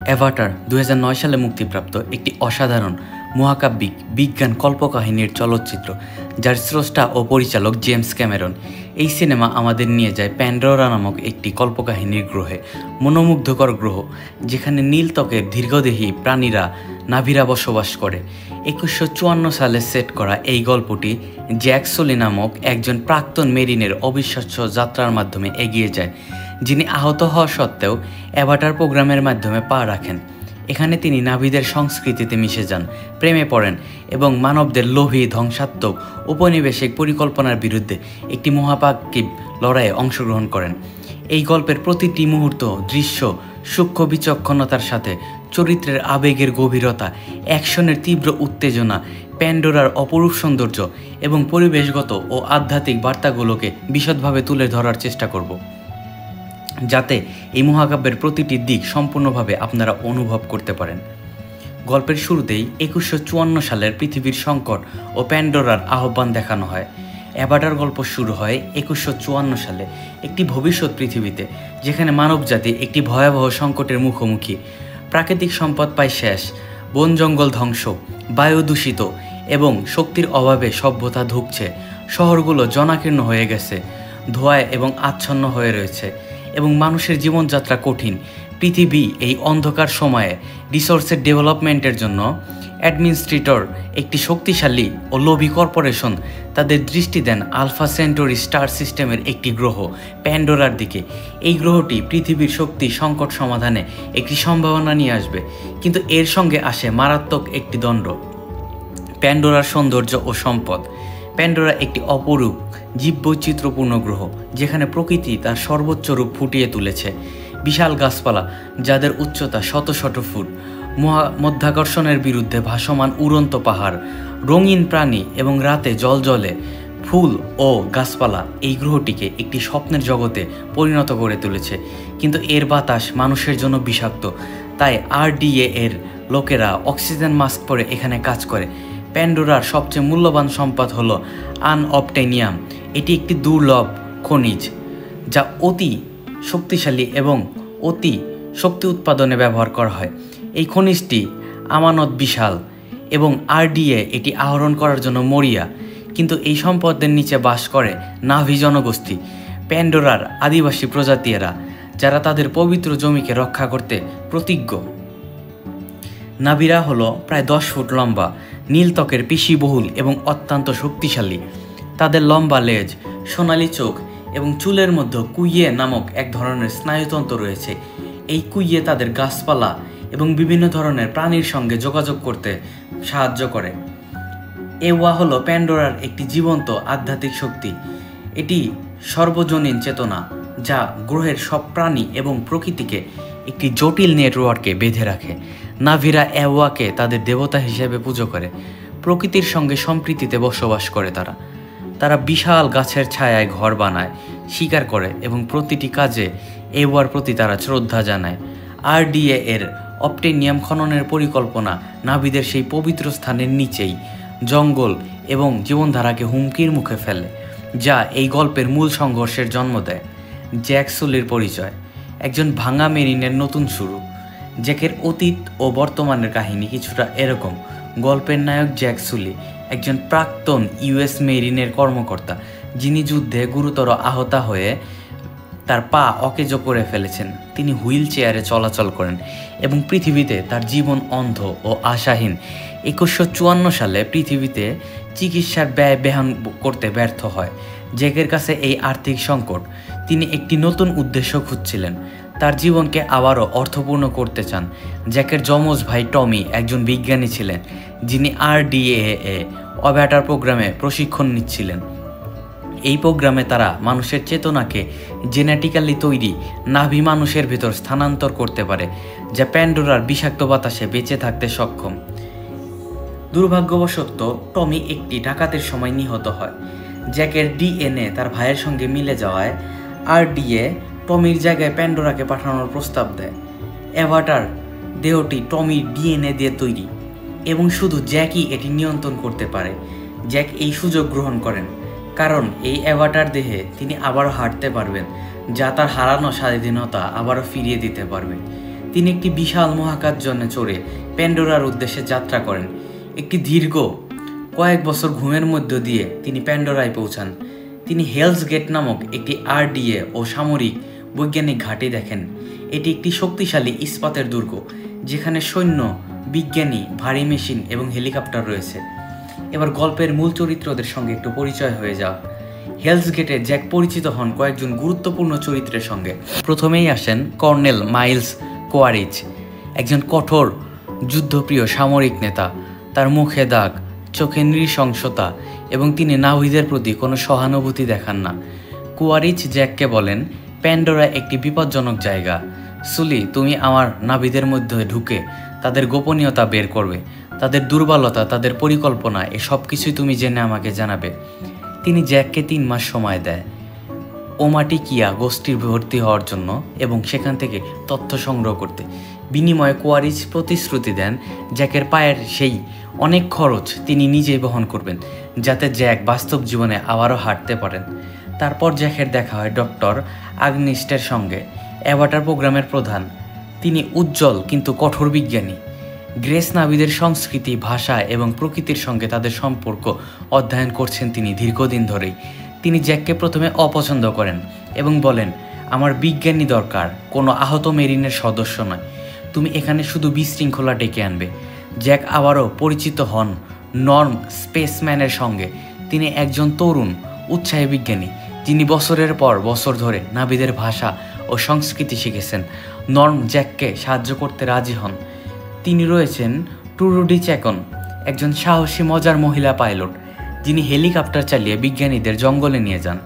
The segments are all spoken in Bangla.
অ্যাভাটার ২০০৯ সালে মুক্তিপ্রাপ্ত একটি অসাধারণ মহাকাব্যিক বিজ্ঞান কল্পকাহিনীর চলচ্চিত্র, যার স্রষ্টা ও পরিচালক জেমস ক্যামেরন। এই সিনেমা আমাদের নিয়ে যায় প্যান্ডোরা নামক একটি কল্পকাহিনীর গ্রহে, মনোমুগ্ধকর গ্রহ যেখানে নীল ত্বকের দীর্ঘদেহী প্রাণীরা নাভিরা বসবাস করে। ২১৫৪ সালে সেট করা এই গল্পটি জ্যাক সুলি নামক একজন প্রাক্তন মেরিনের অবিশ্বাস্য যাত্রার মাধ্যমে এগিয়ে যায়, যিনি আহত হওয়া সত্ত্বেও অ্যাভাটার প্রোগ্রামের মাধ্যমে পা রাখেন। এখানে তিনি নাভিদের সংস্কৃতিতে মিশে যান, প্রেমে পড়েন এবং মানবদের লোভী ধ্বংসাত্মক উপনিবেশিক পরিকল্পনার বিরুদ্ধে একটি মহাকাব্যিক লড়াইয়ে অংশগ্রহণ করেন। এই গল্পের প্রতিটি মুহূর্ত, দৃশ্য সূক্ষ্ম বিচক্ষণতার সাথে চরিত্রের আবেগের গভীরতা, অ্যাকশনের তীব্র উত্তেজনা, প্যান্ডোরার অপরূপ সৌন্দর্য এবং পরিবেশগত ও আধ্যাত্মিক বার্তাগুলোকে বিশদভাবে তুলে ধরার চেষ্টা করব, যাতে এই মহাকাব্যের প্রতিটি দিক সম্পূর্ণভাবে আপনারা অনুভব করতে পারেন। গল্পের শুরুতেই ২১৫৪ সালের পৃথিবীর সংকট ও প্যান্ডোরার আহ্বান দেখানো হয়। অ্যাভাটার গল্প শুরু হয় ২১৫৪ সালে একটি ভবিষ্যৎ পৃথিবীতে, যেখানে মানবজাতি একটি ভয়াবহ সংকটের মুখোমুখি। প্রাকৃতিক সম্পদ পায় শেষ, বন জঙ্গল ধ্বংস, বায়ু দূষিত এবং শক্তির অভাবে সভ্যতা ধুঁকছে। শহরগুলো জনাকীর্ণ হয়ে গেছে, ধোঁয়ায় এবং আচ্ছন্ন হয়ে রয়েছে এবং মানুষের জীবনযাত্রা কঠিন। পৃথিবী এই অন্ধকার সময়ে রিসোর্সের ডেভেলপমেন্টের জন্য অ্যাডমিনিস্ট্রেটর, একটি শক্তিশালী ও লোভী কর্পোরেশন, তাদের দৃষ্টি দেন আলফা সেন্টারি স্টার সিস্টেমের একটি গ্রহ প্যান্ডোরার দিকে। এই গ্রহটি পৃথিবীর শক্তি সংকট সমাধানে একটি সম্ভাবনা নিয়ে আসবে, কিন্তু এর সঙ্গে আসে মারাত্মক একটি দণ্ড: প্যান্ডোরার সৌন্দর্য ও সম্পদ। প্যান্ডোরা একটি অপরূপ জীববৈচিত্র্যপূর্ণ গ্রহ, যেখানে প্রকৃতি তার সর্বোচ্চ রূপ ফুটিয়ে তুলেছে। বিশাল গাছপালা, যাদের উচ্চতা শত শত ফুট, মধ্যাকর্ষণের বিরুদ্ধে ভাসমান উড়ন্ত পাহাড়, রঙিন প্রাণী এবং রাতে জ্বলজ্বলে ফুল ও গাছপালা এই গ্রহটিকে একটি স্বপ্নের জগতে পরিণত করে তুলেছে। কিন্তু এর বাতাস মানুষের জন্য বিষাক্ত, তাই RDA এর লোকেরা অক্সিজেন মাস্ক পরে এখানে কাজ করে। প্যান্ডোরার সবচেয়ে মূল্যবান সম্পদ হলো আনঅবটেনিয়াম। এটি একটি দুর্লভ খনিজ যা অতি শক্তিশালী এবং অতি শক্তি উৎপাদনে ব্যবহার করা হয়। এই খনিজটি আমানত বিশাল এবং RDA এটি আহরণ করার জন্য মরিয়া, কিন্তু এই সম্পদের নিচে বাস করে নাভি জনগোষ্ঠী, প্যান্ডোরার আদিবাসী প্রজাতিরা, যারা তাদের পবিত্র জমিকে রক্ষা করতে প্রতিজ্ঞ। নাভিরা হলো প্রায় 10 ফুট লম্বা, নীল ত্বকের পেশিবহুল এবং অত্যন্ত শক্তিশালী। তাদের লম্বা লেজ, সোনালি চোখ এবং চুলের মধ্যে কুইয়ে নামক এক ধরনের স্নায়ুতন্ত্র রয়েছে। এই কুইয়ে তাদের গাছপালা এবং বিভিন্ন ধরনের প্রাণীর সঙ্গে যোগাযোগ করতে সাহায্য করে। এওয়া হলো প্যান্ডোরার একটি জীবন্ত আধ্যাত্মিক শক্তি। এটি সর্বজনীন চেতনা, যা গ্রহের সব প্রাণী এবং প্রকৃতিকে একটি জটিল নেটওয়ার্কে বেঁধে রাখে। নাভিরা এওয়াকে তাদের দেবতা হিসেবে পুজো করে, প্রকৃতির সঙ্গে সম্প্রীতিতে বসবাস করে। তারা বিশাল গাছের ছায়ায় ঘর বানায়, শিকার করে এবং প্রতিটি কাজে এওয়ার প্রতি তারা শ্রদ্ধা জানায়। RDA এর অবটেনিয়াম খননের পরিকল্পনা নাভিদের সেই পবিত্র স্থানের নিচেই জঙ্গল এবং জীবনধারাকে হুমকির মুখে ফেলে, যা এই গল্পের মূল সংঘর্ষের জন্ম দেয়। জ্যাক সুলির পরিচয়: একজন ভাঙা মেরিনের নতুন শুরু। জ্যাকের অতীত ও বর্তমানের কাহিনী কিছুটা এরকম। গল্পের নায়ক জ্যাক সুলি একজন প্রাক্তন US মেরিনের কর্মকর্তা, যিনি যুদ্ধে গুরুতর আহত হয়ে তার পা অকেজো করে ফেলেছেন। তিনি হুইল চেয়ারে চলাচল করেন এবং পৃথিবীতে তার জীবন অন্ধ ও আশাহীন। ২১৫৪ সালে পৃথিবীতে চিকিৎসার ব্যয় বহন করতে ব্যর্থ হয় জ্যাকের কাছে এই আর্থিক সংকট। তিনি একটি নতুন উদ্দেশ্য খুঁজছিলেন, তার জীবনকে আবারও অর্থপূর্ণ করতে চান। জ্যাকের যমজ ভাই টমি একজন বিজ্ঞানী ছিলেন, যিনি RDA অ্যাভাটার প্রোগ্রামে প্রশিক্ষণ নিচ্ছিলেন। এই প্রোগ্রামে তারা মানুষের চেতনাকে জেনেটিক্যালি তৈরি নাভি মানুষের ভেতর স্থানান্তর করতে পারে, যা প্যান্ডোরার বিষাক্ত বাতাসে বেঁচে থাকতে সক্ষম। দুর্ভাগ্যবশত টমি একটি ডাকাতের সময় নিহত হয়। জ্যাকের DNA তার ভাইয়ের সঙ্গে মিলে যাওয়ায় RDA টমির জায়গায় প্যান্ডোরাকে পাঠানোর প্রস্তাব দেয়। অ্যাভাটার দেহটি টমির DNA দিয়ে তৈরি এবং শুধু জ্যাকই এটি নিয়ন্ত্রণ করতে পারে। জ্যাক এই সুযোগ গ্রহণ করেন, কারণ এই অ্যাভাটার দেহে তিনি আবারও হাঁটতে পারবেন, যা তার হারানো স্বাধীনতা আবারও ফিরিয়ে দিতে পারবে। তিনি একটি বিশাল মহাকাশযানে চড়ে প্যান্ডোরার উদ্দেশ্যে যাত্রা করেন। একটি দীর্ঘ কয়েক বছর ঘুমের মধ্য দিয়ে তিনি প্যান্ডোরায় পৌঁছান। তিনি হেলস গেট নামক একটি RDA ও সামরিক বৈজ্ঞানিক ঘাঁটি দেখেন। এটি একটি শক্তিশালী ইস্পাতের দুর্গ, যেখানে সৈন্য, বিজ্ঞানী, ভারী মেশিন এবং হেলিকপ্টার রয়েছে। এবার গল্পের মূল চরিত্রদের সঙ্গে একটু পরিচয় হয়ে যাক। হেলস গেটে জ্যাক পরিচিত হন কয়েকজন গুরুত্বপূর্ণ চরিত্রের সঙ্গে। প্রথমেই আসেন কর্নেল মাইলস কোয়ারিচ, একজন কঠোর যুদ্ধপ্রিয় সামরিক নেতা। তার মুখে দাগ, চোখে নৃশংসতা এবং তিনি নাভিদের প্রতি কোনো সহানুভূতি দেখান না। কোয়ারিচ জ্যাককে বলেন, প্যান্ডোরা একটি বিপজ্জনক জায়গা। সুলি, তুমি আমার নাভিদের মধ্যে ঢুকে তাদের গোপনীয়তা বের করবে, তাদের দুর্বলতা, তাদের পরিকল্পনা, এ সব কিছুই তুমি জেনে আমাকে জানাবে। তিনি জ্যাককে 3 মাস সময় দেয় ওমাটিকিয়া গোষ্ঠীর ভর্তি হওয়ার জন্য এবং সেখান থেকে তথ্য সংগ্রহ করতে। বিনিময়ে কোয়ারিচ প্রতিশ্রুতি দেন জ্যাকের পায়ের সেই অনেক খরচ তিনি নিজেই বহন করবেন, যাতে জ্যাক বাস্তব জীবনে আবারও হাঁটতে পারেন। তারপর জ্যাকের দেখা হয় ডক্টর আগনিস্টের সঙ্গে, অ্যাভাটার প্রোগ্রামের প্রধান। তিনি উজ্জ্বল কিন্তু কঠোর বিজ্ঞানী। গ্রেস নাভিদের সংস্কৃতি, ভাষা এবং প্রকৃতির সঙ্গে তাদের সম্পর্ক অধ্যয়ন করছেন তিনি দীর্ঘদিন ধরেই। তিনি জ্যাককে প্রথমে অপছন্দ করেন এবং বলেন, আমার বিজ্ঞানী দরকার, কোনো আহত মেরিনের সদস্য নয়। তুমি এখানে শুধু বিশৃঙ্খলা ডেকে আনবে। জ্যাক আবারও পরিচিত হন নর্ম স্পেসম্যানের সঙ্গে। তিনি একজন তরুণ উৎসাহী বিজ্ঞানী, যিনি বছরের পর বছর ধরে নাভিদের ভাষা ও সংস্কৃতি শিখেছেন। নর্ম জ্যাককে সাহায্য করতে রাজি হন। তিনি রয়েছেন টুরুডি চ্যাকন, একজন সাহসী মজার মহিলা পাইলট, যিনি হেলিকপ্টার চালিয়ে বিজ্ঞানীদের জঙ্গলে নিয়ে যান।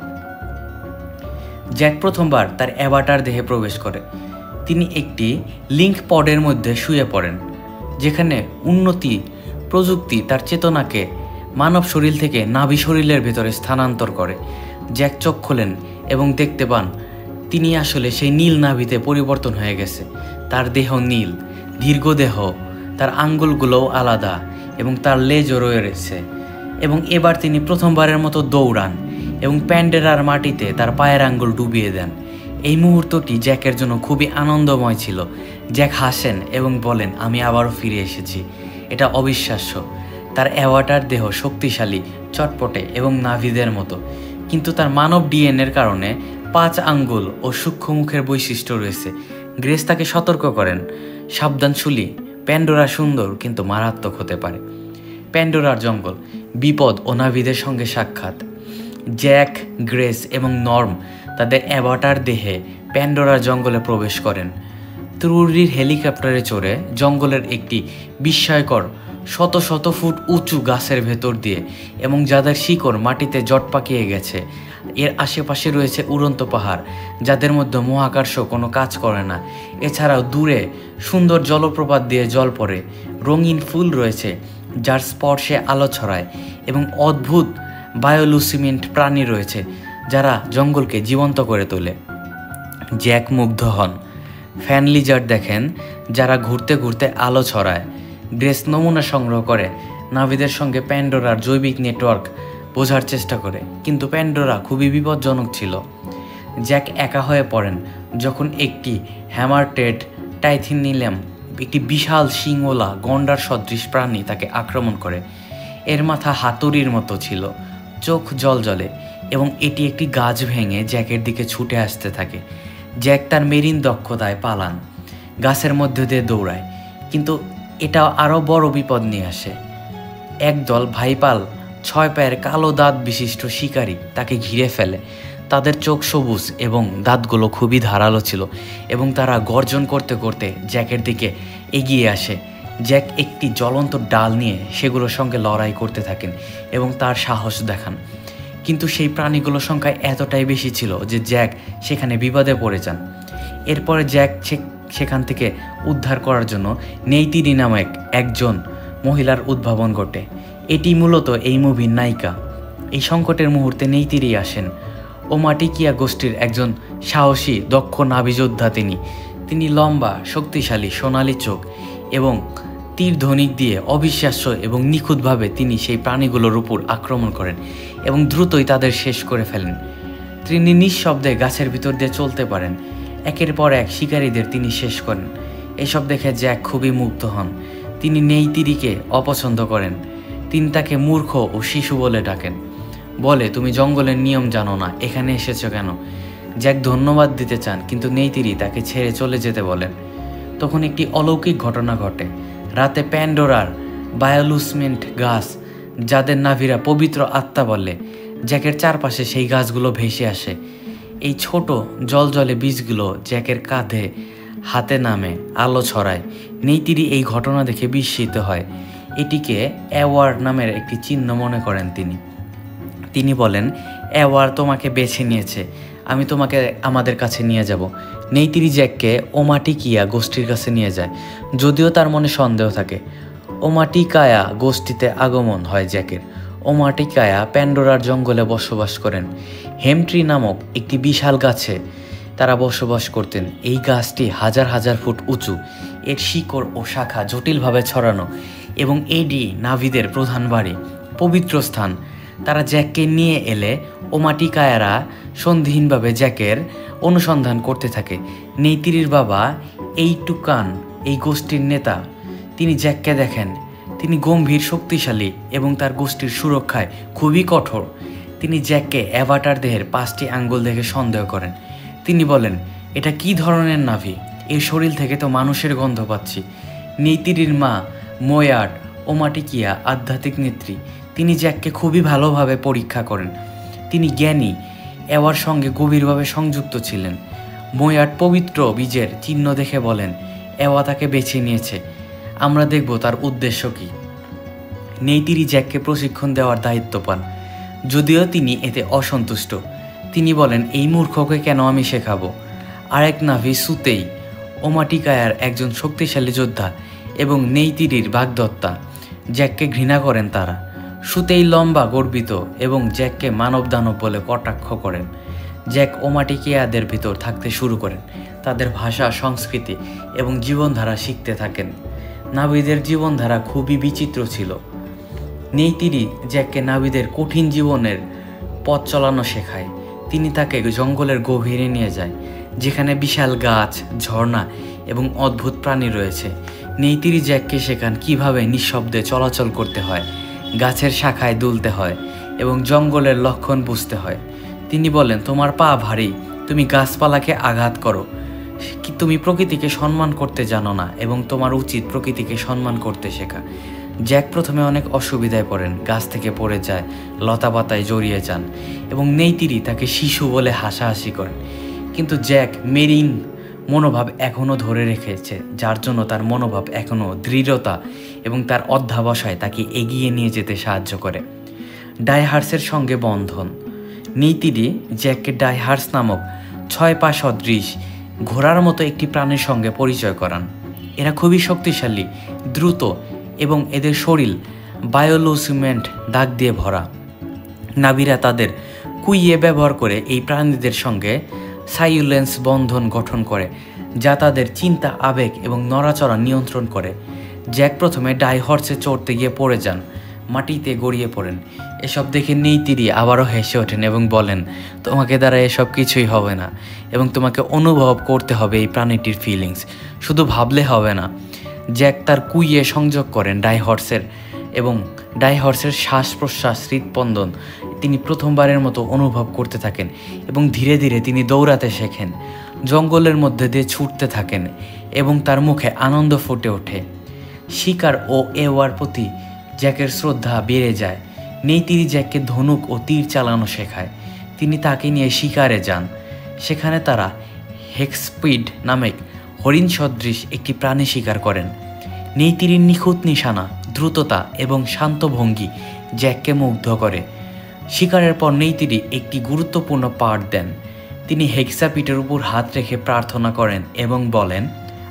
জ্যাক প্রথমবার তার অ্যাভাটার দেহে প্রবেশ করে। তিনি একটি লিঙ্ক পডের মধ্যে শুয়ে পড়েন, যেখানে উন্নতি প্রযুক্তি তার চেতনাকে মানব শরীর থেকে নাভি শরীরের ভেতরে স্থানান্তর করে। জ্যাক চোখ খোলেন এবং দেখতে পান তিনি আসলে সেই নীল নাভিতে পরিবর্তন হয়ে গেছে। তার দেহ নীল, দীর্ঘ দেহ, তার আঙ্গুলগুলোও আলাদা এবং তার লেজও রয়েছে। এবং এবার তিনি প্রথমবারের মতো দৌড়ান এবং প্যান্ডোরার মাটিতে তার পায়ের আঙ্গুল ডুবিয়ে দেন। এই মুহূর্তটি জ্যাকের জন্য খুবই আনন্দময় ছিল। জ্যাক হাসেন এবং বলেন, আমি আবারও ফিরে এসেছি। এটা অবিশ্বাস্য। তার অ্যাভাটার দেহ শক্তিশালী, চটপটে এবং নাভিদের মতো, কিন্তু তার মানব ডিএনএর কারণে 5 আঙ্গুল ও সূক্ষ্ম মুখের বৈশিষ্ট্য রয়েছে। গ্রেস তাকে সতর্ক করেন, সাবধান সুলি, প্যান্ডোরা সুন্দর কিন্তু মারাত্মক হতে পারে। প্যান্ডোরার জঙ্গল, বিপদ ও নাভিদের সঙ্গে সাক্ষাৎ। জ্যাক, গ্রেস এবং নর্ম তাদের অ্যাভাটার দেহে প্যান্ডোরার জঙ্গলে প্রবেশ করেন। ট্রুডির হেলিকপ্টারে চড়ে জঙ্গলের একটি বিস্ময়কর শত শত ফুট উঁচু গাছের ভেতর দিয়ে, এবং যাদের শিকড় মাটিতে জট পাকিয়ে গেছে। এর আশেপাশে রয়েছে উড়ন্ত পাহাড়, যাদের মধ্যে মহাকর্ষ কোনো কাজ করে না। এছাড়াও দূরে সুন্দর জলপ্রপাত দিয়ে জল পড়ে, রঙিন ফুল রয়েছে যার স্পর্শে আলো ছড়ায়, এবং অদ্ভুত বায়োলুসিমেন্ট প্রাণী রয়েছে যারা জঙ্গলকে জীবন্ত করে তোলে। জ্যাক মুগ্ধ হন। ফ্যান লিজার্ড দেখেন যারা ঘুরতে ঘুরতে আলো ছড়ায়। গ্রেস নমুনা সংগ্রহ করে নাভিদের সঙ্গে প্যান্ডোরার জৈবিক নেটওয়ার্ক বোঝার চেষ্টা করে, কিন্তু প্যান্ডোরা খুবই বিপজ্জনক ছিল। জ্যাক একা হয়ে পড়েন যখন একটি হ্যামারটেড টাইথিনিলাম, একটি বিশাল শিংওয়ালা গন্ডার সদৃশ প্রাণী তাকে আক্রমণ করে। এর মাথা হাতুড়ির মতো ছিল, চোখ জ্বলজ্বলে, এবং এটি একটি গাছ ভেঙে জ্যাকের দিকে ছুটে আসতে থাকে। জ্যাক তার মেরিন দক্ষতায় পালান, গাছের মধ্যে দিয়ে দৌড়ায়, কিন্তু এটা আরও বড় বিপদ নিয়ে আসে। একদল ভাইপাল 6 পায়ের কালো দাঁত বিশিষ্ট শিকারী তাকে ঘিরে ফেলে। তাদের চোখ সবুজ এবং দাঁতগুলো খুবই ধারালো ছিল, এবং তারা গর্জন করতে করতে জ্যাকের দিকে এগিয়ে আসে। জ্যাক একটি জ্বলন্ত ডাল নিয়ে সেগুলোর সঙ্গে লড়াই করতে থাকেন এবং তার সাহস দেখান, কিন্তু সেই প্রাণীগুলোর সংখ্যা এতটাই বেশি ছিল যে জ্যাক সেখানে বিপদে পড়ে যান। এরপরে জ্যাক সেখান থেকে উদ্ধার করার জন্য নেইতিরি নামক একজন মহিলার উদ্ভাবন ঘটে। এটি মূলত এই মুভির নায়িকা। এই সংকটের মুহূর্তে নেইতিরি আসেন। ওমাটিকিয়া গোষ্ঠীর একজন সাহসী দক্ষ নাভিযোদ্ধা তিনি লম্বা, শক্তিশালী, সোনালী চোখ এবং তীর ধনুক দিয়ে অবিশ্বাস্য এবং নিখুঁতভাবে তিনি সেই প্রাণীগুলোর উপর আক্রমণ করেন এবং দ্রুতই তাদের শেষ করে ফেলেন। তিনি নিঃশব্দে গাছের ভিতর দিয়ে চলতে পারেন। একের পর এক শিকারীদের তিনি শেষ করেন। এসব দেখে জ্যাক খুবই মুগ্ধ হন। তিনি নেইতিরিকে অপছন্দ করেন। তিনি তাকে মূর্খ ও শিশু বলে ডাকেন। বলে, তুমি জঙ্গলের নিয়ম জানো না, এখানে এসেছো কেন? জ্যাক ধন্যবাদ দিতে চান, কিন্তু নেইতিরি তাকে ছেড়ে চলে যেতে বলেন। তখন একটি অলৌকিক ঘটনা ঘটে। রাতে প্যান্ডোরার বায়োলুসমেন্ট গাছ, যাদের নাভিরা পবিত্র আত্মা বলে, জ্যাকের চারপাশে সেই গাছগুলো ভেসে আসে। এই ছোট জলজলে বীজগুলো জ্যাকের কাঁধে হাতে নামে, আলো ছড়ায়। নেইতিরি এই ঘটনা দেখে বিস্মিত হয়। এটিকে অ্যাওয়ার নামের একটি চিহ্ন মনে করেন তিনি বলেন, অ্যাওয়ার তোমাকে বেছে নিয়েছে, আমি তোমাকে আমাদের কাছে নিয়ে যাব। নেইতিরি জ্যাককে ওমাটিকিয়া গোষ্ঠীর কাছে নিয়ে যায়, যদিও তার মনে সন্দেহ থাকে। ওমাটিকায়া গোষ্ঠীতে আগমন হয় জ্যাকের। ওমাটিকায়া প্যান্ডোরার জঙ্গলে বসবাস করেন। হেমট্রি নামক একটি বিশাল গাছে তারা বসবাস করতেন। এই গাছটি হাজার হাজার ফুট উঁচু, এর শিকড় ও শাখা জটিলভাবে ছড়ানো, এবং এডি নাভিদের প্রধান বাড়ি, পবিত্র স্থান। তারা জ্যাককে নিয়ে এলে ওমাটিকায়ারা সন্ধিহীনভাবে জ্যাকের অনুসন্ধান করতে থাকে। নেইতিরির বাবা এইটুকান এই গোষ্ঠীর নেতা। তিনি জ্যাককে দেখেন। তিনি গম্ভীর, শক্তিশালী এবং তার গোষ্ঠীর সুরক্ষায় খুবই কঠোর। তিনি জ্যাককে অ্যাভাটার দেহের 5টি আঙ্গুল দেখে সন্দেহ করেন। তিনি বলেন, এটা কি ধরনের নাভি? এর শরীর থেকে তো মানুষের গন্ধ পাচ্ছি। নেইতিরির মা মোয়াট ওমাটিকিয়া আধ্যাত্মিক নেত্রী। তিনি জ্যাককে খুবই ভালোভাবে পরীক্ষা করেন। তিনি জ্ঞানী, অ্যাওয়ার সঙ্গে গভীরভাবে সংযুক্ত ছিলেন। মোয়াট পবিত্র বীজের চিহ্ন দেখে বলেন, অ্যাওয়া তাকে বেছে নিয়েছে, আমরা দেখব তার উদ্দেশ্য কী। নেইতিরি জ্যাককে প্রশিক্ষণ দেওয়ার দায়িত্ব পান, যদিও তিনি এতে অসন্তুষ্ট। তিনি বলেন, এই মূর্খকে কেন আমি শেখাবো? আরেক নাভি সুতেই ওমাটিকায়ার একজন শক্তিশালী যোদ্ধা এবং নেইতিরির বাগদত্তা। জ্যাককে ঘৃণা করেন তারা। সুতেই লম্বা, গর্বিত এবং জ্যাককে মানব দানব বলে কটাক্ষ করেন। জ্যাক ওমাটিকিয়াদের ভিতর থাকতে শুরু করেন, তাদের ভাষা, সংস্কৃতি এবং জীবনধারা শিখতে থাকেন। নাবিদের জীবনধারা খুবই বিচিত্র ছিল। নেইতিরি জ্যাককে নাবিদের কঠিন জীবনের পথ চালানো শেখায়। তিনি তাকে জঙ্গলের গভীরে নিয়ে যায়, যেখানে বিশাল গাছ, ঝর্ণা এবং অদ্ভুত প্রাণী রয়েছে। নেইতিরি জ্যাককে শেখান কিভাবে নিঃশব্দে চলাচল করতে হয়, গাছের শাখায় দুলতে হয় এবং জঙ্গলের লক্ষণ বুঝতে হয়। তিনি বলেন, তোমার পা ভারী, তুমি গাছপালাকে আঘাত করো, তুমি প্রকৃতিকে সম্মান করতে জানো না এবং তোমার উচিত প্রকৃতিকে সম্মান করতে শেখা। জ্যাক প্রথমে অনেক অসুবিধায় পড়েন, গাছ থেকে পড়ে যায়, লতাপাতায় জড়িয়ে যান এবং নেইতিরি তাকে শিশু বলে হাসাহাসি করেন। কিন্তু জ্যাক মেরিন মনোভাব এখনও ধরে রেখেছে, যার জন্য তার মনোভাব এখনও দৃঢ়তা এবং তার অধ্যাবসায় তাকে এগিয়ে নিয়ে যেতে সাহায্য করে। ডাইহার্সের সঙ্গে বন্ধন। নেইতিরি জ্যাককে ডাইহার্স নামক 6 পা সদৃশ ঘোড়ার মতো একটি প্রাণীর সঙ্গে পরিচয় করান। এরা খুবই শক্তিশালী, দ্রুত এবং এদের শরীর বায়োলুসিমেন্ট দাগ দিয়ে ভরা। নাবিরা তাদের কুইয়ে ব্যবহার করে এই প্রাণীদের সঙ্গে সাইলেন্স বন্ধন গঠন করে, যা তাদের চিন্তা, আবেগ এবং নড়াচড়া নিয়ন্ত্রণ করে। জ্যাক প্রথমে ডাইহর্সে চড়তে গিয়ে পড়ে যান, মাটিতে গড়িয়ে পড়েন। এসব দেখে নেইতিরি আবারও হেসে ওঠেন এবং বলেন, তোমাকে দ্বারা এসব কিছুই হবে না এবং তোমাকে অনুভব করতে হবে এই প্রাণীটির ফিলিংস, শুধু ভাবলে হবে না। জ্যাক তার কুইয়ে সংযোগ করেন ডাইহর্সের শ্বাস প্রশ্বাস, হৃদস্পন্দন তিনি প্রথমবারের মতো অনুভব করতে থাকেন এবং ধীরে ধীরে তিনি দৌড়াতে শেখেন, জঙ্গলের মধ্যে দিয়ে ছুটতে থাকেন এবং তার মুখে আনন্দ ফুটে ওঠে। শিকার ও এওয়ার প্রতি জ্যাকের শ্রদ্ধা বেড়ে যায়। নেইতিরি জ্যাককে ধনুক ও তীর চালানো শেখায়। তিনি তাকে নিয়ে শিকারে যান। সেখানে তারা হেক্সপিড নামক হরিণ সদৃশ একটি প্রাণী শিকার করেন। নেইতিরির নিখুঁত নিশানা, দ্রুততা এবং শান্ত ভঙ্গি জ্যাককে মুগ্ধ করে। শিকারের পর নেইতিরি একটি গুরুত্বপূর্ণ পাঠ দেন। তিনি হেক্সাপিটের উপর হাত রেখে প্রার্থনা করেন এবং বলেন,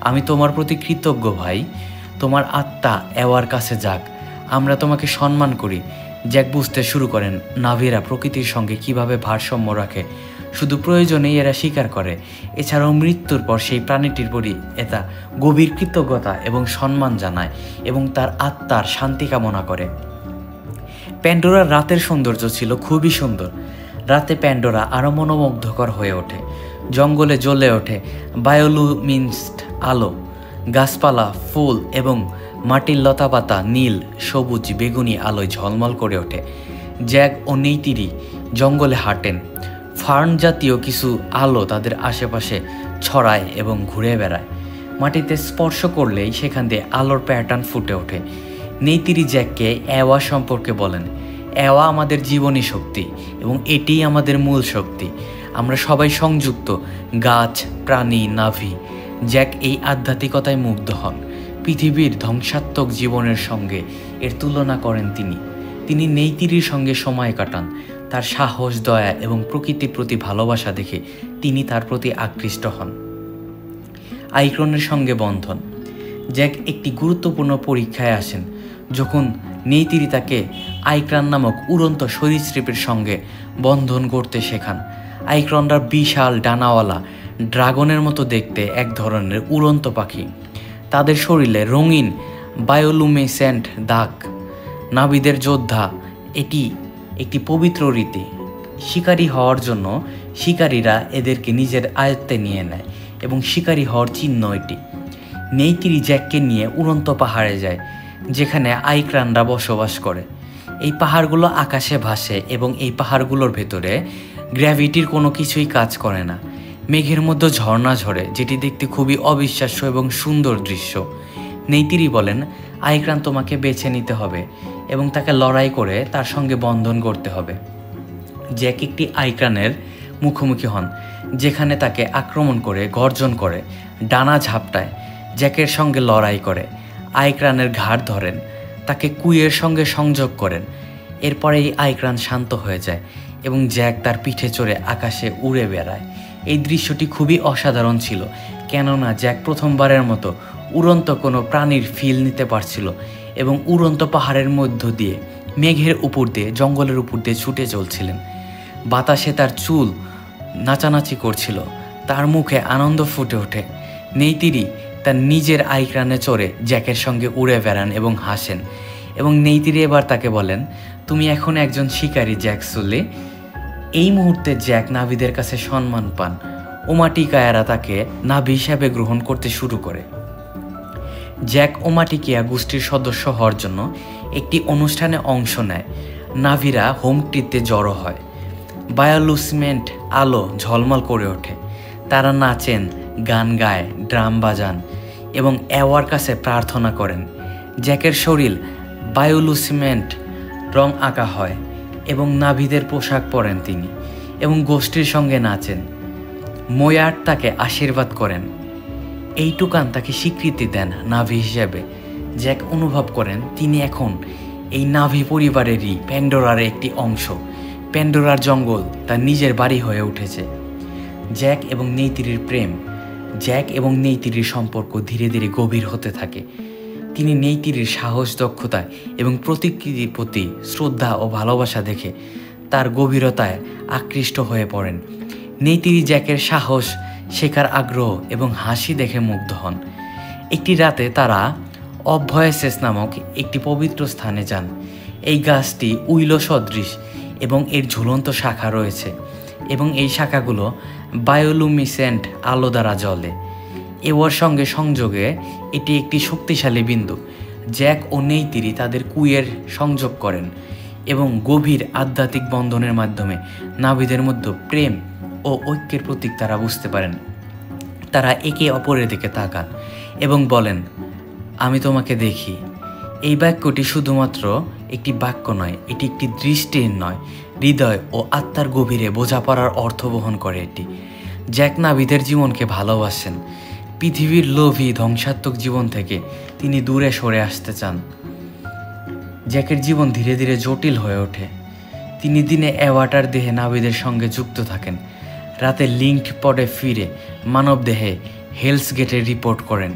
আমি তোমার প্রতি কৃতজ্ঞ ভাই, তোমার আত্মা এওয়ার কাছে যাক, আমরা তোমাকে সম্মান করি। জ্যাক বুঝতে শুরু করেন নাভিরা প্রকৃতির সঙ্গে কিভাবে ভারসাম্য রাখে, শুধু প্রয়োজনেই এরা স্বীকার করে। এছাড়াও মৃত্যুর পর সেই প্রাণীটির প্রতি এটা গভীর কৃতজ্ঞতা এবং সম্মান জানায় এবং তার আত্মার শান্তি কামনা করে। প্যান্ডোরার রাতের সৌন্দর্য ছিল খুবই সুন্দর। রাতে প্যান্ডোরা আরও মনোমুগ্ধকর হয়ে ওঠে। জঙ্গলে জ্বলে ওঠে বায়োলুমিনেসেন্ট আলো, গাছপালা, ফুল এবং মাটির লতাপাতা নীল, সবুজ, বেগুনি আলোয় ঝলমল করে ওঠে। জ্যাক ও নেইতিরি জঙ্গলে হাঁটেন। ফার্ন জাতীয় কিছু আলো তাদের আশেপাশে ছড়ায় এবং ঘুরে বেড়ায়। মাটিতে স্পর্শ করলেই সেখান দিয়ে আলোর প্যাটার্ন ফুটে ওঠে। নেইতিরি জ্যাককে অ্যাওয়া সম্পর্কে বলেন, অ্যাওয়া আমাদের জীবনী শক্তি এবং এটিই আমাদের মূল শক্তি। আমরা সবাই সংযুক্ত, গাছ, প্রাণী, নাভি। জ্যাক এই আধ্যাত্মিকতায় মুগ্ধ হন। পৃথিবীর ধ্বংসাত্মক জীবনের সঙ্গে এর তুলনা করেন তিনি নেইতিরির সঙ্গে সময় কাটান। তার সাহস, দয়া এবং প্রকৃতির প্রতি ভালোবাসা দেখে তিনি তার প্রতি আকৃষ্ট হন। আইক্রনের সঙ্গে বন্ধন। জ্যাক একটি গুরুত্বপূর্ণ পরীক্ষায় আসেন যখন নেইতিরি তাকে আইক্রান নামক উড়ন্ত সরীসৃপের সঙ্গে বন্ধন করতে শেখান। আইক্রনরা বিশাল ডানাওয়ালা ড্রাগনের মতো দেখতে এক ধরনের উড়ন্ত পাখি। তাদের শরীরে রঙিন বায়োলুমিনেসেন্ট দাগ। নাবিদের যোদ্ধা। এটি একটি পবিত্র রীতি। শিকারী হওয়ার জন্য শিকারীরা এদেরকে নিজের আয়ত্তে নিয়ে নেয় এবং শিকারী হওয়ার চিহ্ন এটি। নেইতিরি জ্যাককে নিয়ে উড়ন্ত পাহাড়ে যায় যেখানে আইক্রানরা বসবাস করে। এই পাহাড়গুলো আকাশে ভাসে এবং এই পাহাড়গুলোর ভেতরে গ্র্যাভিটির কোনো কিছুই কাজ করে না। মেঘের মধ্যে ঝর্ণা ঝরে, যেটি দেখতে খুবই অবিশ্বাস্য এবং সুন্দর দৃশ্য। নেইতিরি বলেন, আইক্রান তোমাকে বেছে নিতে হবে এবং তাকে লড়াই করে তার সঙ্গে বন্ধন করতে হবে। জ্যাক একটি আইক্রানের মুখোমুখি হন যেখানে তাকে আক্রমণ করে, গর্জন করে, ডানা ঝাপটায়। জ্যাকের সঙ্গে লড়াই করে, আইক্রানের ঘাড় ধরেন, তাকে কুইয়ের সঙ্গে সংযোগ করেন। এরপরে এই আইক্রান শান্ত হয়ে যায় এবং জ্যাক তার পিঠে চড়ে আকাশে উড়ে বেড়ায়। এই দৃশ্যটি খুবই অসাধারণ ছিল, কেননা জ্যাক প্রথমবারের মতো উড়ন্ত কোনো প্রাণীর ফিল নিতে পারছিল এবং উড়ন্ত পাহাড়ের মধ্য দিয়ে, মেঘের উপর দিয়ে, জঙ্গলের উপর দিয়ে ছুটে চলছিলেন। বাতাসে তার চুল নাচানাচি করছিল, তার মুখে আনন্দ ফুটে ওঠে। নেইতিরি তার নিজের আইক্রানে চড়ে জ্যাকের সঙ্গে উড়ে বেড়ান এবং হাসেন এবং নেইতিরি এবার তাকে বলেন, তুমি এখন একজন শিকারী জ্যাক সুলি। এই মুহূর্তে জ্যাক নাভিদের কাছে সম্মান পান। ওমাটিকায়ারা তাকে নাভি হিসাবে গ্রহণ করতে শুরু করে। জ্যাক ওমাটিকিয়া গোষ্ঠীর সদস্য হওয়ার জন্য একটি অনুষ্ঠানে অংশ নেয়। নাভিরা হোমটিতে জড়ো হয়। বায়োলুমিনেসেন্ট আলো ঝলমল করে ওঠে। তারা নাচেন, গান গায়, ড্রাম বাজান এবং অ্যাওয়ার কাছে প্রার্থনা করেন। জ্যাকের শরীর বায়োলুমিনেসেন্ট রং আঁকা হয় এবং নাভিদের পোশাক পরেন তিনি এবং গোষ্ঠীর সঙ্গে নাচেন। মোয়ার্ট তাকে আশীর্বাদ করেন। এইটুকান তাকে স্বীকৃতি দেন নাভি হিসেবে। জ্যাক অনুভব করেন তিনি এখন এই নাভি পরিবারেরই প্যান্ডোরার একটি অংশ। প্যান্ডোরার জঙ্গল তার নিজের বাড়ি হয়ে উঠেছে। জ্যাক এবং নেইতিরির প্রেম। জ্যাক এবং নেইতিরির সম্পর্ক ধীরে ধীরে গভীর হতে থাকে। তিনি নেইতিরির সাহস, দক্ষতা এবং প্রকৃতির প্রতি শ্রদ্ধা ও ভালোবাসা দেখে তার গভীরতায় আকৃষ্ট হয়ে পড়েন। নেইতিরি জ্যাকের সাহস, শেখার আগ্রহ এবং হাসি দেখে মুগ্ধ হন। একটি রাতে তারা অভয়েসেস নামক একটি পবিত্র স্থানে যান। এই গাছটি উইলো সদৃশ এবং এর ঝুলন্ত শাখা রয়েছে এবং এই শাখাগুলো বায়োলুমিনেসেন্ট আলো দ্বারা জ্বলে। এওয়ার সঙ্গে সংযোগে এটি একটি শক্তিশালী বিন্দু। জ্যাক ও নেইতিরি তাদের কুইয়ের সংযোগ করেন এবং গভীর আধ্যাত্মিক বন্ধনের মাধ্যমে নাভিদের মধ্যে প্রেম ও ঐক্যের প্রতীক তারা বুঝতে পারেন। তারা একে অপরের দিকে তাকান এবং বলেন, আমি তোমাকে দেখি। এই বাক্যটি শুধুমাত্র একটি বাক্য নয়, এটি একটি দৃষ্টিহীন নয়, হৃদয় ও আত্মার গভীরে বোঝাপড়ার অর্থ বহন করে এটি। জ্যাক নাভিদের জীবনকে ভালোবাসেন। পৃথিবীর লোভী ধ্বংসাত্মক জীবন থেকে তিনি দূরে সরে আসতে চান। জ্যাকের জীবন ধীরে ধীরে জটিল হয়ে ওঠে। তিনি দিনে অ্যাওয়াটার দেহে নাভিদের সঙ্গে যুক্ত থাকেন, রাতে লিঙ্কড পডে ফিরে মানব দেহে হেলস গেটে রিপোর্ট করেন।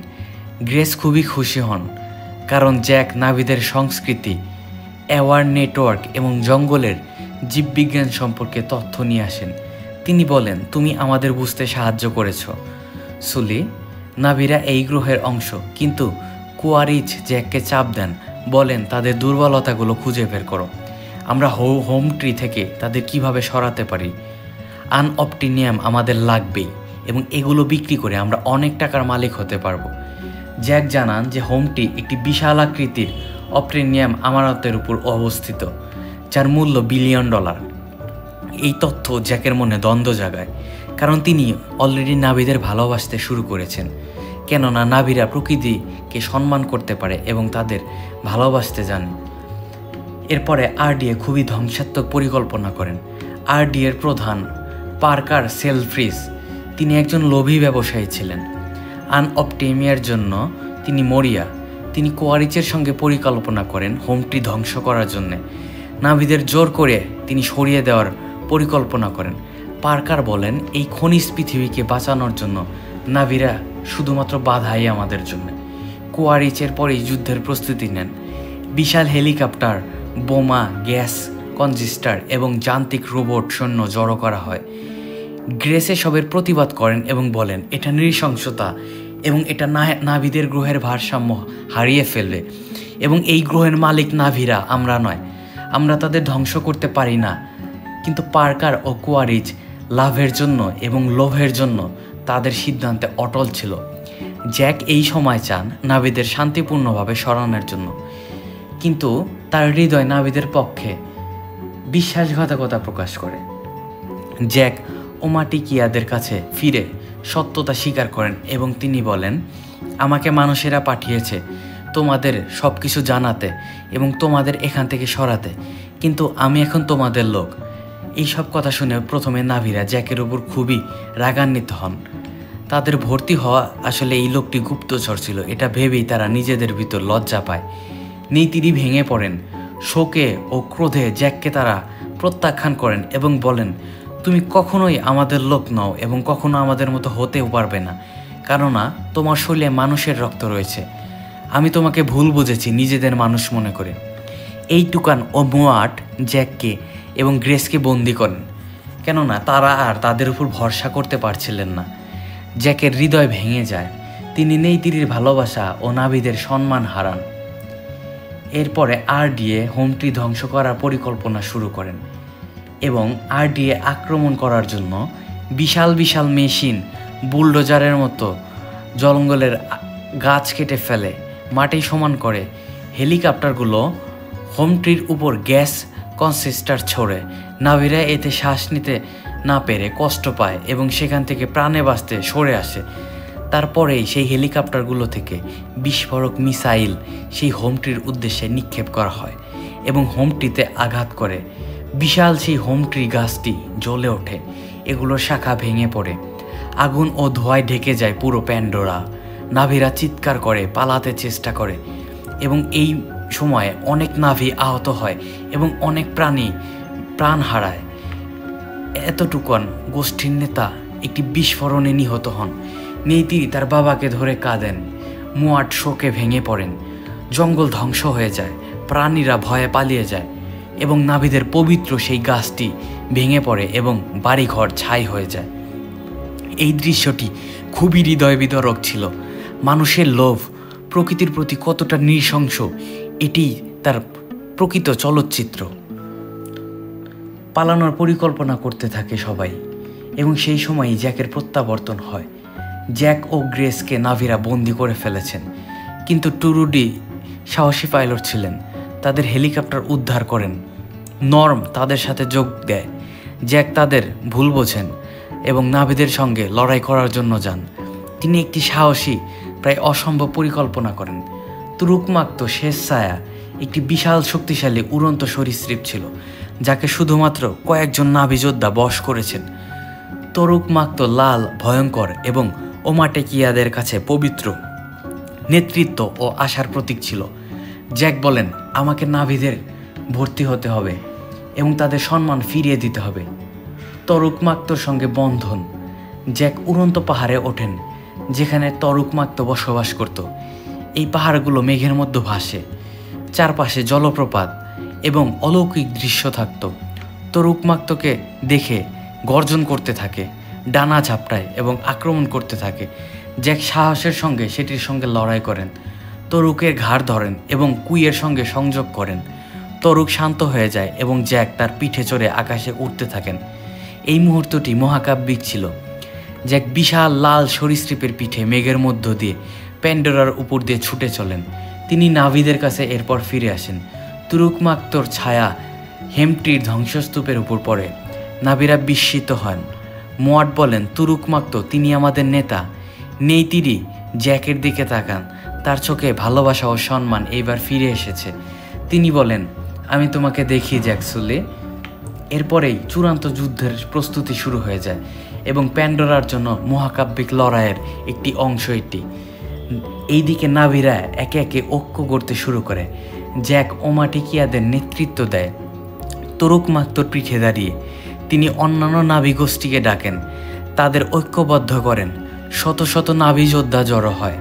গ্রেস খুবই খুশি হন কারণ জ্যাক নাভিদের সংস্কৃতি, অ্যাওয়ার নেটওয়ার্ক এবং জঙ্গলের জীববিজ্ঞান সম্পর্কে তথ্য নিয়ে আসেন। তিনি বলেন, তুমি আমাদের বুঝতে সাহায্য করেছ সুলি। নাভিরা এই গ্রহের অংশ, কিন্তু কোয়ারিচ জ্যাককে চাপ দেন, বলেন তাদের দুর্বলতাগুলো খুঁজে বের করো। আমরা হোম ট্রি থেকে তাদের কিভাবে সরাতে পারি। আনঅপটিনিয়াম আমাদের লাগবেই এবং এগুলো বিক্রি করে আমরা অনেক টাকার মালিক হতে পারবো। জ্যাক জানান যে হোমটি একটি বিশাল আকৃতির অপ্রেনিয়াম আমানতের উপর অবস্থিত, যার মূল্য $1 বিলিয়ন। এই তথ্য জ্যাকের মনে দ্বন্দ্ব জাগায়, কারণ তিনি অলরেডি নাভিদের ভালোবাসতে শুরু করেছেন, কেননা নাভিরা প্রকৃতিকে সম্মান করতে পারে এবং তাদের ভালোবাসতে জানে। এরপরে আরডিএ খুবই ধ্বংসাত্মক পরিকল্পনা করেন। আরডিএর প্রধান পার্কার সেলফ্রিজ, তিনি একজন লোভী ব্যবসায়ী ছিলেন। আনঅপটেমিয়ার জন্য তিনি মরিয়া। তিনি কোয়ারিচের সঙ্গে পরিকল্পনা করেন হোমটি ধ্বংস করার জন্যে। নাভিদের জোর করে তিনি সরিয়ে দেওয়ার পরিকল্পনা করেন। পার্কার বলেন, এই খনিজ পৃথিবীকে বাঁচানোর জন্য নাভিরা শুধুমাত্র বাধাই আমাদের জন্য। কোয়ারিচের পরেই যুদ্ধের প্রস্তুতি নেন। বিশাল হেলিকপ্টার, বোমা, গ্যাস কনজিস্টার এবং যান্ত্রিক রোবট সৈন্য জড়ো করা হয়। গ্রেস এসবের প্রতিবাদ করেন এবং বলেন এটা নৃশংসতা এবং এটা নাভিদের গ্রহের ভারসাম্য হারিয়ে ফেলবে, এবং এই গ্রহের মালিক নাভিরা, আমরা নয়। আমরা তাদের ধ্বংস করতে পারি না। কিন্তু পার্কার ও কোয়ারিচ লাভের জন্য এবং লোভের জন্য তাদের সিদ্ধান্তে অটল ছিল। জ্যাক এই সময় চান নাভিদের শান্তিপূর্ণভাবে সরানোর জন্য, কিন্তু তার হৃদয় নাভিদের পক্ষে বিশ্বাসঘাতকতা প্রকাশ করে। জ্যাক ওমাটিকিয়াদের কাছে ফিরে সত্যতা স্বীকার করেন এবং তিনি বলেন, আমাকে মানুষেরা পাঠিয়েছে তোমাদের সব কিছু জানাতে এবং তোমাদের এখান থেকে সরাতে, কিন্তু আমি এখন তোমাদের লোক। এই সব কথা শুনে প্রথমে নাভিরা জ্যাকের উপর খুবই রাগান্বিত হন। তাদের ভর্তি হওয়া আসলে এই লোকটি গুপ্তচর ছিল, এটা ভেবেই তারা নিজেদের ভিতর লজ্জা পায়। তিনি ভেঙে পড়েন। শোকে ও ক্রোধে জ্যাককে তারা প্রত্যাখ্যান করেন এবং বলেন, তুমি কখনোই আমাদের লোক নও এবং কখনো আমাদের মতো হতেও পারবে না, কেননা তোমার শরীরে মানুষের রক্ত রয়েছে। আমি তোমাকে ভুল বুঝেছি নিজেদের মানুষ মনে করে। এই টুকান ও মোয়াট জ্যাককে এবং গ্রেসকে বন্দি করেন, কেননা তারা আর তাদের উপর ভরসা করতে পারছিলেন না। জ্যাকের হৃদয় ভেঙে যায়। তিনি নেইতিরির ভালোবাসা ও নাভিদের সম্মান হারান। এরপরে আরডিএ হোমটি ধ্বংস করার পরিকল্পনা শুরু করেন এবং আরডিএ আক্রমণ করার জন্য বিশাল বিশাল মেশিন, বুলডোজারের মতো জঙ্গলের গাছ কেটে ফেলে, মাটি সমান করে। হেলিকপ্টারগুলো হোমটির উপর গ্যাস কনসিস্টার ছোড়ে। নাভিরা এতে শ্বাস নিতে না পেরে কষ্ট পায় এবং সেখান থেকে প্রাণে বাঁচতে সরে আসে। তারপরেই সেই হেলিকপ্টারগুলো থেকে বিস্ফোরক মিসাইল সেই হোমটির উদ্দেশ্যে নিক্ষেপ করা হয় এবং হোমটিতে আঘাত করে। বিশাল সেই হোমট্রি গাছটি জ্বলে ওঠে, এগুলোর শাখা ভেঙে পড়ে, আগুন ও ধোঁয়ায় ঢেকে যায় পুরো প্যান্ডোরা। নাভিরা চিৎকার করে পালাতে চেষ্টা করে এবং এই সময়ে অনেক নাভি আহত হয় এবং অনেক প্রাণী প্রাণ হারায়। এতটুকুন গোষ্ঠীর নেতা একটি বিস্ফোরণে নিহত হন। নেইতিরি তার বাবাকে ধরে কাঁদেন। মোয়াট শোকে ভেঙে পড়েন। জঙ্গল ধ্বংস হয়ে যায়, প্রাণীরা ভয়ে পালিয়ে যায় এবং নাভিদের পবিত্র সেই গাছটি ভেঙে পড়ে এবং বাড়িঘর ছাই হয়ে যায়। এই দৃশ্যটি খুবই হৃদয় বিদারক ছিল। মানুষের লোভ প্রকৃতির প্রতি কতটা নৃশংস, এটি তার প্রকৃত চলচ্চিত্র। পালানোর পরিকল্পনা করতে থাকে সবাই এবং সেই সময়ই জ্যাকের প্রত্যাবর্তন হয়। জ্যাক ও গ্রেসকে নাভিরা বন্দি করে ফেলেছেন, কিন্তু টুরুডি সাহসী পাইলট ছিলেন। তাদের হেলিকপ্টার উদ্ধার করেন। নর্ম তাদের সাথে যোগ দেয়। জ্যাক তাদের ভুল বোঝেন এবং নাভিদের সঙ্গে লড়াই করার জন্য যান। তিনি একটি সাহসী, প্রায় অসম্ভব পরিকল্পনা করেন। তুরুকমাক্ত শেষ ছায়া একটি বিশাল শক্তিশালী উড়ন্ত সরীসৃপ ছিল, যাকে শুধুমাত্র কয়েকজন নাভি যোদ্ধা বশ করেছেন। তরুকমাক্ত লাল, ভয়ঙ্কর এবং ওমাটেকিয়াদের কাছে পবিত্র, নেতৃত্ব ও আশার প্রতীক ছিল। জ্যাক বলেন, আমাকে নাভিদের ভর্তি হতে হবে এবং তাদের সম্মান ফিরিয়ে দিতে হবে। তরুকমাক্তর সঙ্গে বন্ধন। জ্যাক উড়ন্ত পাহাড়ে ওঠেন, যেখানে তরুকমাক্ত বসবাস করত। এই পাহাড়গুলো মেঘের মধ্যে ভাসে, চারপাশে জলপ্রপাত এবং অলৌকিক দৃশ্য থাকত। তরুকমাক্তকে দেখে গর্জন করতে থাকে, ডানা ঝাপটায় এবং আক্রমণ করতে থাকে। জ্যাক সাহসের সঙ্গে সেটির সঙ্গে লড়াই করেন, তরুকের ঘাড় ধরেন এবং কুইয়ের সঙ্গে সংযোগ করেন। তরুক শান্ত হয়ে যায় এবং জ্যাক তার পিঠে চড়ে আকাশে উঠতে থাকেন। এই মুহূর্তটি মহাকাব্যিক ছিল। জ্যাক বিশাল লাল সরীসৃপের পিঠে মেঘের মধ্য দিয়ে প্যান্ডোরার উপর দিয়ে ছুটে চলেন। তিনি নাভিদের কাছে এরপর ফিরে আসেন। তুরুকমাক্তর ছায়া হেমটির ধ্বংসস্তূপের উপর পড়ে। নাভিরা বিস্মিত হন। মোয়াট বলেন, তুরুকমাক্ত, তিনি আমাদের নেতা। নেইতিরি জ্যাকের দিকে তাকান। তার চোখে ভালোবাসা ও সম্মান এইবার ফিরে এসেছে। তিনি বলেন, আমি তোমাকে দেখি জ্যাকসুলে। এরপরেই চূড়ান্ত যুদ্ধের প্রস্তুতি শুরু হয়ে যায় এবং প্যান্ডোরার জন্য মহাকাব্যিক লড়াইয়ের একটি অংশ এটি। এইদিকে নাভিরা একে একে ঐক্য করতে শুরু করে। জ্যাক ওমাটিকিয়াদের নেতৃত্ব দেয় তুরুকমাক্তর পিঠে দাঁড়িয়ে। তিনি অন্যান্য নাভি গোষ্ঠীকে ডাকেন, তাদের ঐক্যবদ্ধ করেন। শত শত নাভি যোদ্ধা জড়ো হয়।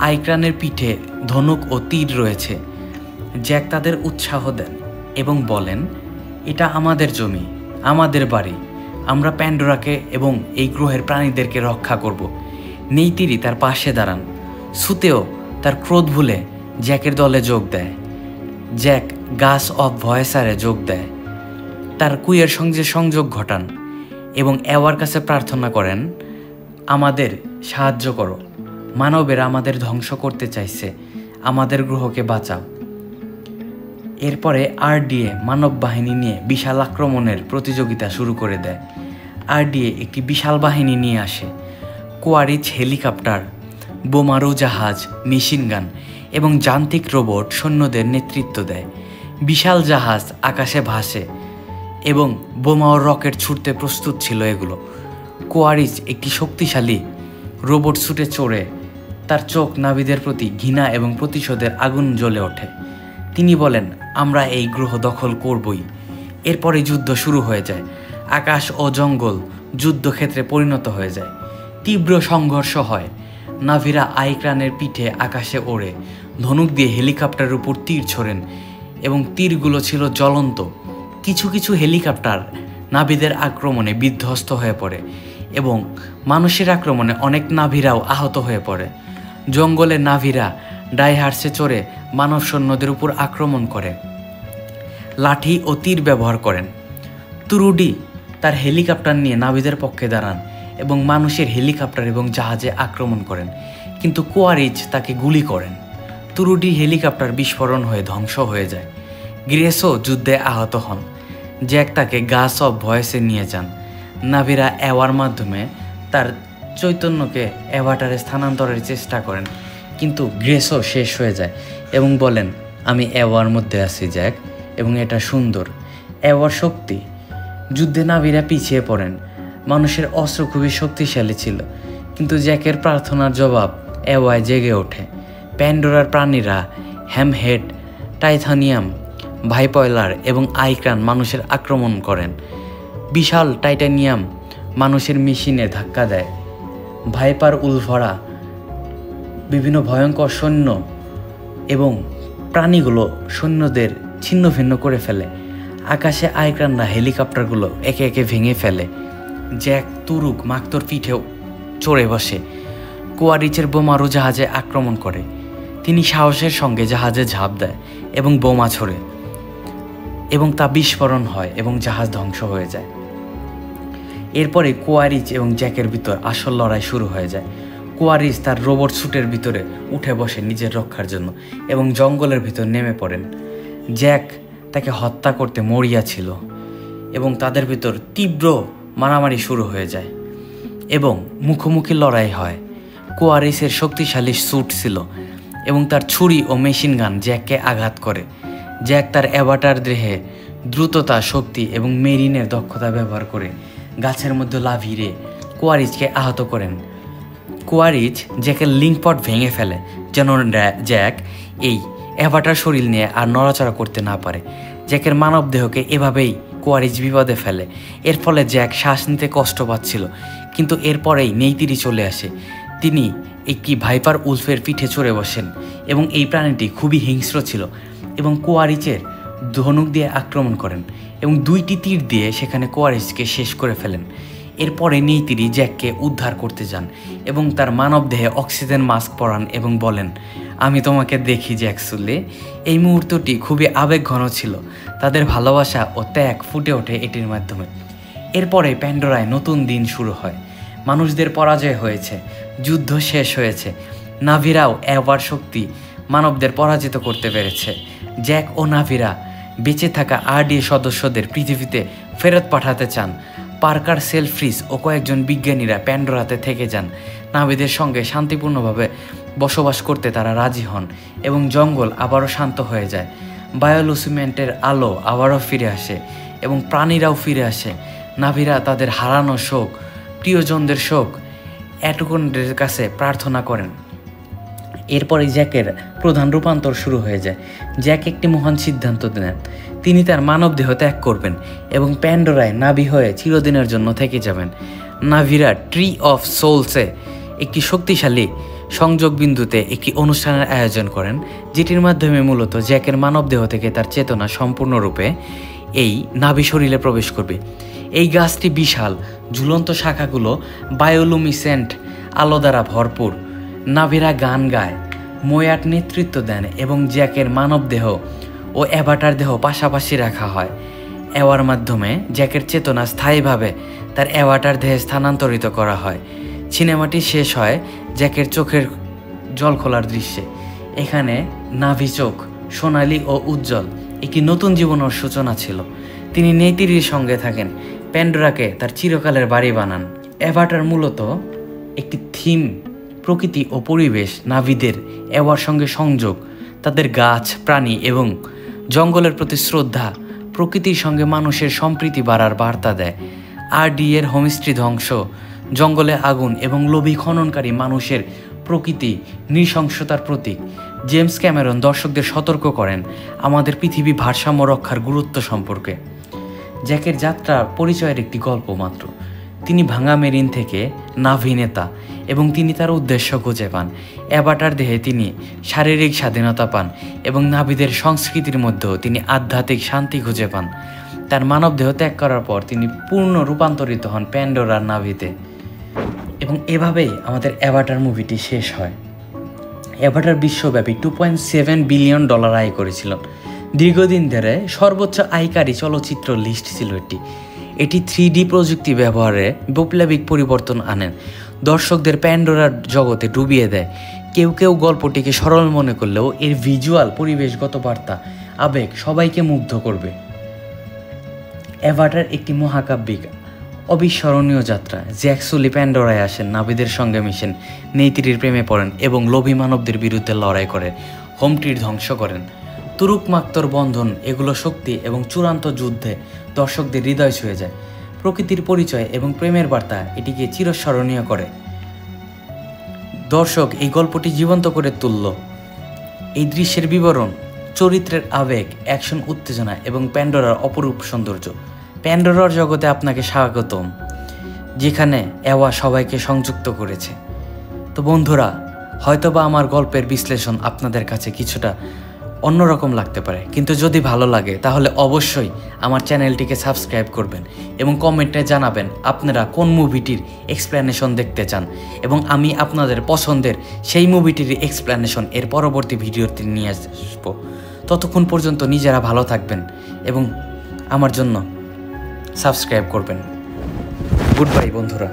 আইক্রানের পিঠে ধনুক ও তীর রয়েছে। জ্যাক তাদের উৎসাহ দেন এবং বলেন, এটা আমাদের জমি, আমাদের বাড়ি। আমরা প্যান্ডোরাকে এবং এই গ্রহের প্রাণীদেরকে রক্ষা করব। নেইতিরি তার পাশে দাঁড়ান। সুতেও তার ক্রোধ ভুলে জ্যাকের দলে যোগ দেয়। জ্যাক গাস অফ ভয়েসারে যোগ দেয়। তার কুইয়ের সঙ্গে সংযোগ ঘটান এবং এওয়ার কাছে প্রার্থনা করেন, আমাদের সাহায্য করো। মানবেরা আমাদের ধ্বংস করতে চাইছে, আমাদের গ্রহকে বাঁচাও। এরপরে আরডিএ মানব বাহিনী নিয়ে বিশাল আক্রমণের প্রতিযোগিতা শুরু করে দেয়। আরডিএ একটি বিশাল বাহিনী নিয়ে আসে। কোয়ারিচ হেলিকপ্টার, বোমারু জাহাজ, মেশিনগান এবং যান্ত্রিক রোবট সৈন্যদের নেতৃত্ব দেয়। বিশাল জাহাজ আকাশে ভাসে এবং বোমা ও রকেট ছুটতে প্রস্তুত ছিল এগুলো। কোয়ারিচ একটি শক্তিশালী রোবট ছুটে চড়ে তার চোখ নাভিদের প্রতি ঘৃণা এবং প্রতিশোধের আগুন জ্বলে ওঠে। তিনি বলেন, আমরা এই গ্রহ দখল করবই। এরপরে যুদ্ধ শুরু হয়ে যায়। আকাশ ও জঙ্গল যুদ্ধক্ষেত্রে পরিণত হয়ে যায়। তীব্র সংঘর্ষ হয়। নাভিরা আইক্রানের পিঠে আকাশে ওড়ে ধনুক দিয়ে হেলিকপ্টারের উপর তীর ছোড়েন এবং তীরগুলো ছিল জ্বলন্ত। কিছু কিছু হেলিকপ্টার নাভিদের আক্রমণে বিধ্বস্ত হয়ে পড়ে এবং মানুষের আক্রমণে অনেক নাভিরাও আহত হয়ে পড়ে। জঙ্গলে নাভিরা ডাইহার্সে চড়ে মানব সৈন্যদের উপর আক্রমণ করে, লাঠি ও তীর ব্যবহার করেন। তুরুডি তার হেলিকপ্টার নিয়ে নাভিদের পক্ষে দাঁড়ান এবং মানুষের হেলিকপ্টার এবং জাহাজে আক্রমণ করেন, কিন্তু কোয়ারিচ তাকে গুলি করেন। তুরুডি হেলিকপ্টার বিস্ফোরণ হয়ে ধ্বংস হয়ে যায়। গ্রেসও যুদ্ধে আহত হন। জ্যাক তাকে গাস অফ ভয়েসে নিয়ে যান। নাভিরা এওয়ার মাধ্যমে তার চৈতন্যকে অ্যাভাটারে স্থানান্তরের চেষ্টা করেন, কিন্তু গ্রেসও শেষ হয়ে যায় এবং বলেন, আমি এওয়ার মধ্যে আছি জ্যাক, এবং এটা সুন্দর। এওয়ার শক্তি। যুদ্ধে নাভিরা পিছিয়ে পড়েন। মানুষের অস্ত্র খুবই শক্তিশালী ছিল, কিন্তু জ্যাকের প্রার্থনার জবাব এওয়ায় জেগে ওঠে। প্যান্ডোরার প্রাণীরা হ্যামহেড, টাইথানিয়াম, ভাইপয়লার এবং আইক্রান মানুষের আক্রমণ করেন। বিশাল টাইটানিয়াম মানুষের মেশিনে ধাক্কা দেয়। ভাইপার উলভরা বিভিন্ন ভয়ঙ্কর সৈন্য এবং প্রাণীগুলো সৈন্যদের ছিন্ন ভিন্ন করে ফেলে। আকাশে আইক্রানরা হেলিকপ্টারগুলো একে একে ভেঙে ফেলে। জ্যাক তুরুক মাক্তর পিঠেও চড়ে বসে কোয়ারিচের বোমারু জাহাজে আক্রমণ করে। তিনি সাহসের সঙ্গে জাহাজে ঝাঁপ দেয় এবং বোমা ছোড়ে এবং তা বিস্ফোরণ হয় এবং জাহাজ ধ্বংস হয়ে যায়। এরপরে কোয়ারিচ এবং জ্যাকের ভিতর আসল লড়াই শুরু হয়ে যায়। কোয়ারিচ তার রোবট স্যুটের ভিতরে উঠে বসে নিজের রক্ষার জন্য এবং জঙ্গলের ভিতর নেমে পড়েন। জ্যাক তাকে হত্যা করতে মরিয়া ছিল এবং তাদের ভিতর তীব্র মারামারি শুরু হয়ে যায় এবং মুখোমুখি লড়াই হয়। কোয়ারিচের শক্তিশালী স্যুট ছিল এবং তার ছুরি ও মেশিন গান জ্যাককে আঘাত করে। জ্যাক তার অ্যাভাটার দেহে দ্রুততা, শক্তি এবং মেরিনের দক্ষতা ব্যবহার করে গাছের মধ্যে লাফিয়ে কোয়ারিচকে আহত করেন। কোয়ারিচ জ্যাকের লিঙ্কপট ভেঙে ফেলে যেন জ্যাক এই অ্যাভাটার শরীর নিয়ে আর নড়াচড়া করতে না পারে। জ্যাকের মানব দেহকে এভাবেই কোয়ারিচ বিপদে ফেলে। এর ফলে জ্যাক শ্বাস নিতে কষ্ট পাচ্ছিল, কিন্তু এরপরেই নেইতিরি চলে আসে। তিনি একটি ভাইপার উলফের পিঠে চড়ে বসেন এবং এই প্রাণীটি খুবই হিংস্র ছিল এবং কোয়ারিচের ধনুক দিয়ে আক্রমণ করেন এবং দুইটি তীর দিয়ে সেখানে কোয়ারিচকে শেষ করে ফেলেন। এরপরে নেইতিরি জ্যাককে উদ্ধার করতে যান এবং তার মানব দেহে অক্সিজেন মাস্ক পরান এবং বলেন, আমি তোমাকে দেখি জ্যাকসুলে। এই মুহূর্তটি খুবই আবেগঘন ছিল। তাদের ভালোবাসা ও ত্যাগ ফুটে ওঠে এটির মাধ্যমে। এরপরে প্যান্ডোরায় নতুন দিন শুরু হয়। মানুষদের পরাজয় হয়েছে, যুদ্ধ শেষ হয়েছে। নাভিরাও এবার শক্তি মানবদের পরাজিত করতে পেরেছে। জ্যাক ও নাভিরা বেঁচে থাকা RDA সদস্যদের পৃথিবীতে ফেরত পাঠাতে চান। পার্কার, সেলফ্রিজ ও কয়েকজন বিজ্ঞানীরা প্যান্ডোরাতে থেকে যান। নাভিদের সঙ্গে শান্তিপূর্ণভাবে বসবাস করতে তারা রাজি হন এবং জঙ্গল আবারও শান্ত হয়ে যায়। বায়োলুসিমেন্টের আলো আবারও ফিরে আসে এবং প্রাণীরাও ফিরে আসে। নাভিরা তাদের হারানো শোক, প্রিয়জনদের শোক অ্যাটুকনদের কাছে প্রার্থনা করেন। এরপরে জ্যাকের প্রধান রূপান্তর শুরু হয়ে যায়। জ্যাক একটি মহান সিদ্ধান্ত নেন। তিনি তার মানবদেহ ত্যাগ করবেন এবং প্যান্ডোরায় নাভি হয়ে চিরদিনের জন্য থেকে যাবেন। নাভিরা ট্রি অফ সোলসে একটি শক্তিশালী সংযোগ বিন্দুতে একটি অনুষ্ঠানের আয়োজন করেন, যেটির মাধ্যমে মূলত জ্যাকের মানবদেহ থেকে তার চেতনা সম্পূর্ণরূপে এই নাভি শরীরে প্রবেশ করবে। এই গাছটি বিশাল, ঝুলন্ত শাখাগুলো বায়োলুমিসেন্ট আলো দ্বারা ভরপুর। নাভিরা গান গায়, মোয়াট নেতৃত্ব দেন এবং জ্যাকের মানবদেহ ও অ্যাভাটার দেহ পাশাপাশি রাখা হয়। এওয়ার মাধ্যমে জ্যাকের চেতনা স্থায়ীভাবে তার অ্যাভাটার দেহে স্থানান্তরিত করা হয়। সিনেমাটি শেষ হয় জ্যাকের চোখের জল খোলার দৃশ্যে। এখানে নাভি চোখ সোনালি ও উজ্জ্বল একটি নতুন জীবনের সূচনা ছিল। তিনি নেতিরির সঙ্গে থাকেন, প্যান্ডোরাকে তার চিরকালের বাড়ি বানান। অ্যাভাটার মূলত একটি থিম, প্রকৃতি ও পরিবেশ, নাভিদের এওয়ার সঙ্গে সংযোগ, তাদের গাছ, প্রাণী এবং জঙ্গলের প্রতি শ্রদ্ধা, প্রকৃতির সঙ্গে মানুষের সম্প্রীতি বাড়ার বার্তা দেয়। RDA এর হোমস্ট্রি ধ্বংস, জঙ্গলে আগুন এবং লোভী খননকারী মানুষের প্রকৃতি নৃশংসতার প্রতীক। জেমস ক্যামেরন দর্শকদের সতর্ক করেন আমাদের পৃথিবী ভারসাম্য রক্ষার গুরুত্ব সম্পর্কে। জ্যাকের যাত্রা পরিচয়ের একটি গল্প মাত্র। তিনি ভাঙা মেরিন থেকে নাভি নেতা এবং তিনি তার উদ্দেশ্য খুঁজে পান। অ্যাভাটার দেহে তিনি শারীরিক স্বাধীনতা পান এবং নাভিদের সংস্কৃতির মধ্যেও তিনি আধ্যাত্মিক শান্তি খুঁজে পান। তার মানবদেহ ত্যাগ করার পর তিনি পূর্ণ রূপান্তরিত হন প্যান্ডোরার নাভিতে এবং এভাবেই আমাদের অ্যাভাটার মুভিটি শেষ হয়। অ্যাভাটার বিশ্বব্যাপী $2.7 বিলিয়ন আয় করেছিল। দীর্ঘদিন ধরে সর্বোচ্চ আয়কারী চলচ্চিত্র লিস্ট ছিল এটি 3D প্রযুক্তি ব্যবহারে বৈপ্লবিক পরিবর্তন আনেন, দর্শকদের প্যান্ডোরার জগতে ডুবিয়ে দেয়। কেউ কেউ গল্পটিকে সরল মনে করলেও এর ভিজুয়াল, পরিবেশগত বার্তা, আবেগ সবাইকে মুগ্ধ করবে। অ্যাভাটার একটি মহাকাব্যিক অবিস্মরণীয় যাত্রা। জ্যাক সুলি প্যান্ডোরায় আসেন, নাভিদের সঙ্গে মিশেন, নেতিরির প্রেমে পড়েন এবং লোভী মানবদের বিরুদ্ধে লড়াই করেন, হোমটির ধ্বংস করেন। তুরুক মাক্তর বন্ধন, এগুলো শক্তি এবং চূড়ান্ত যুদ্ধে দর্শকদের হৃদয় ছুঁয়ে যায়। প্রকৃতির পরিচয় এবং প্রেমের বার্তা এটিকে চিরস্মরণীয় করে। দর্শক এই গল্পটি জীবন্ত করে তুলল। এই দৃশ্যের বিবরণ, চরিত্রের আবেগ, অ্যাকশন, উত্তেজনা এবং প্যান্ডোরার অপরূপ সৌন্দর্য। প্যান্ডোরার জগতে আপনাকে স্বাগতম, যেখানে এওয়া সবাইকে সংযুক্ত করেছে। তো বন্ধুরা, হয়তোবা আমার গল্পের বিশ্লেষণ আপনাদের কাছে কিছুটা অন্যরকম লাগতে পারে, কিন্তু যদি ভালো লাগে তাহলে অবশ্যই আমার চ্যানেলটিকে সাবস্ক্রাইব করবেন এবং কমেন্টে জানাবেন আপনারা কোন মুভিটির এক্সপ্লেনেশন দেখতে চান এবং আমি আপনাদের পছন্দের সেই মুভিটির এক্সপ্লেনেশন এর পরবর্তী ভিডিওতে নিয়ে আসবো। ততক্ষণ পর্যন্ত নিজেরা ভালো থাকবেন এবং আমার জন্য সাবস্ক্রাইব করবেন। গুড বাই বন্ধুরা।